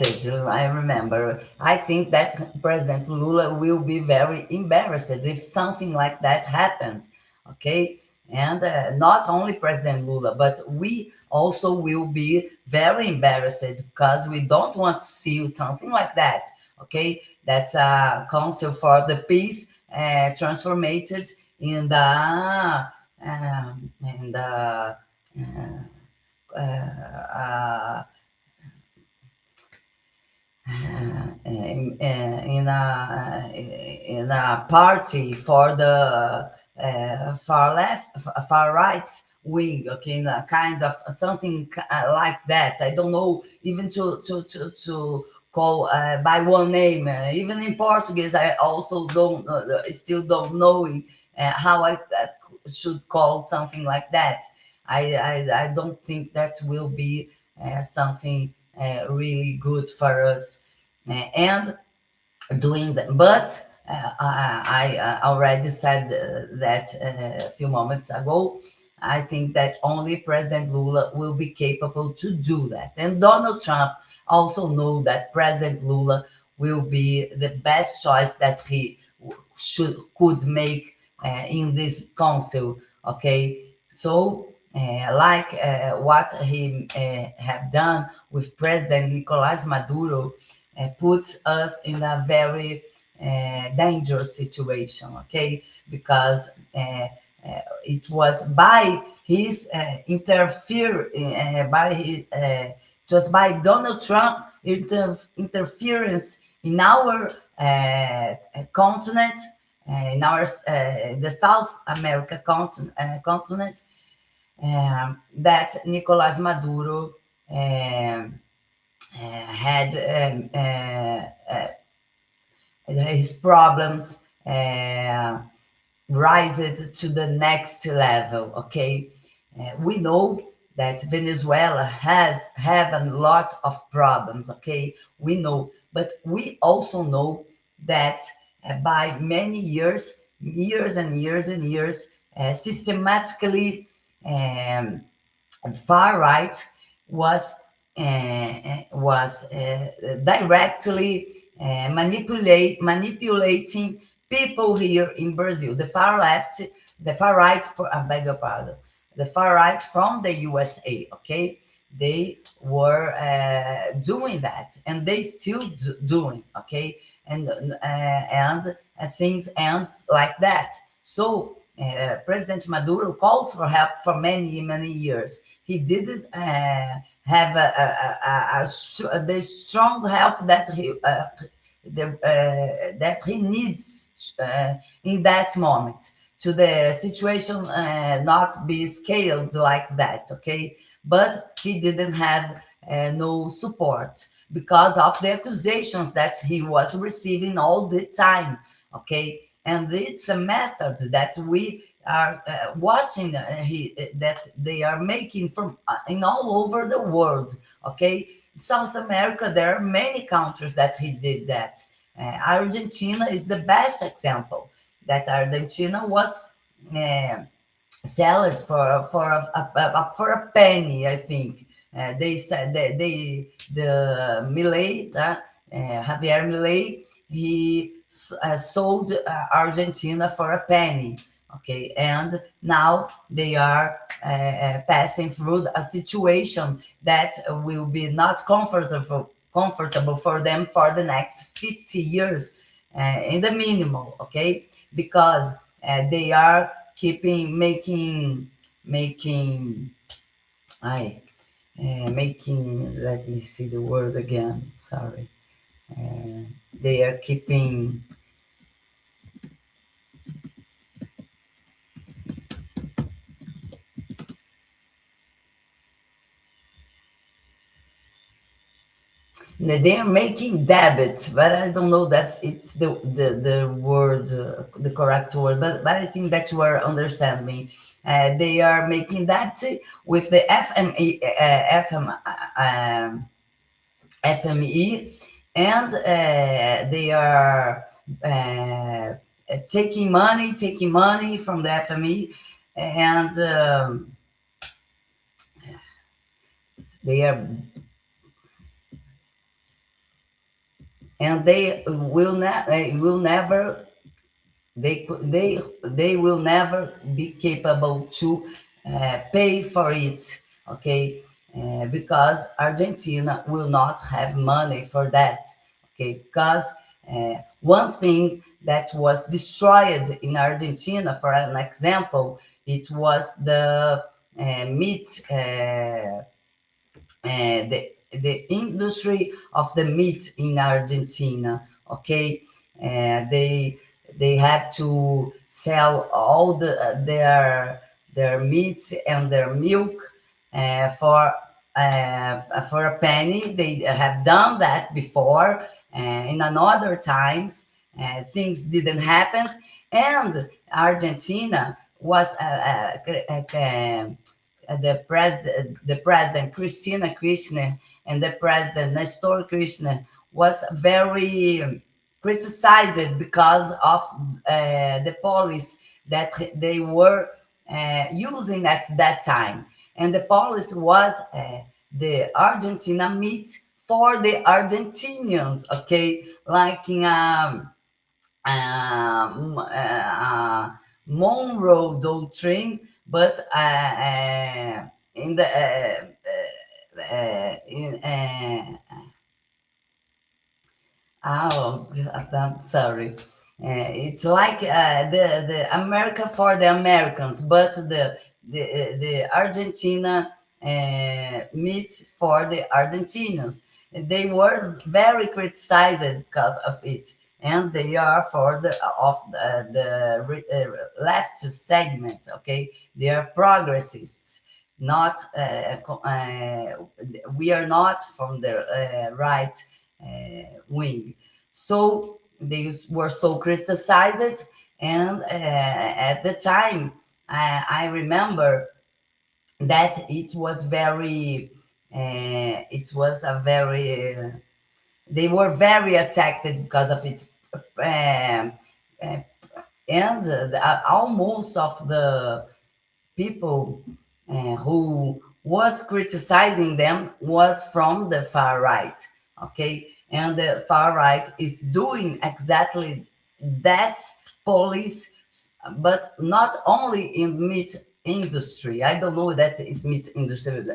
I remember. I think that President Lula will be very embarrassed if something like that happens. Okay, and not only President Lula, but we also will be very embarrassed because we don't want to see something like that. Okay, that's a Council for the Peace transformed in in the uh, in a party for the far left, far right wing. Okay, in a kind of something like that. I don't know even to call by one name. Even in Portuguese, I also don't still don't know how I should call something like that. I don't think that will be something really good for us and doing that. But I already said that a few moments ago. I think that only President Lula will be capable to do that. And Donald Trump also know that President Lula will be the best choice that he could make in this council. Okay, so like what he have done with President Nicolas Maduro puts us in a very dangerous situation, okay? Because it was by his it was by Donald Trump interference in our continent, in our the South America continent, that Nicolas Maduro had his problems rise to the next level. Okay, we know that Venezuela has have a lot of problems. Okay, we know, but we also know that by many years and years and years, systematically, far right was directly manipulating people here in Brazil. The far left, the far right, I beg your pardon, the far right from the USA. Okay, they were doing that, and they still doing. Okay, and things ends like that. So President Maduro calls for help for many years. He didn't have the strong help that that he needs in that moment to the situation not be scaled like that. Okay, but he didn't have no support because of the accusations that he was receiving all the time. Okay, and it's a method that we are watching that they are making from in all over the world. Okay, South America, there are many countries that he did that. Argentina is the best example. That Argentina was sell it for a penny, I think. They said that the Milei, Javier Milei, he sold Argentina for a penny. Okay, and now they are passing through a situation that will be not comfortable for them for the next 50 years in the minimum. Okay, because they are keeping making I making, let me see the word again, sorry. They are keeping they are making debits, but I don't know that it's the word, the correct word. But I think that you are understand me. They are making debt with the FME, and they are uh, taking money from the FME, and they are and they will never they will never be capable to pay for it, okay, because Argentina will not have money for that, okay, because one thing that was destroyed in Argentina, for an example, it was the meat, the industry of the meat in Argentina. Okay, they have to sell all their meats and their milk for a penny. They have done that before, in another times. Things didn't happen, and Argentina was the president Christina Kirchner and the president Nestor Kirchner was very criticized because of the policy that they were using at that time, and the policy was the Argentina meat for the Argentinians, okay, like in Monroe Doctrine, but in the in oh, I'm sorry. It's like the America for the Americans, but the Argentina meat for the Argentinians. They were very criticized because of it, and they are for the left segment. Okay, they are progressists, not we are not from the right wing. So they were so criticized, and at the time, I remember that it was a very, they were very attacked because of it. Um, uh, and almost of the people who was criticizing them was from the far right, okay, and the far right is doing exactly that police, but not only in meat industry. I don't know that it's meat industry,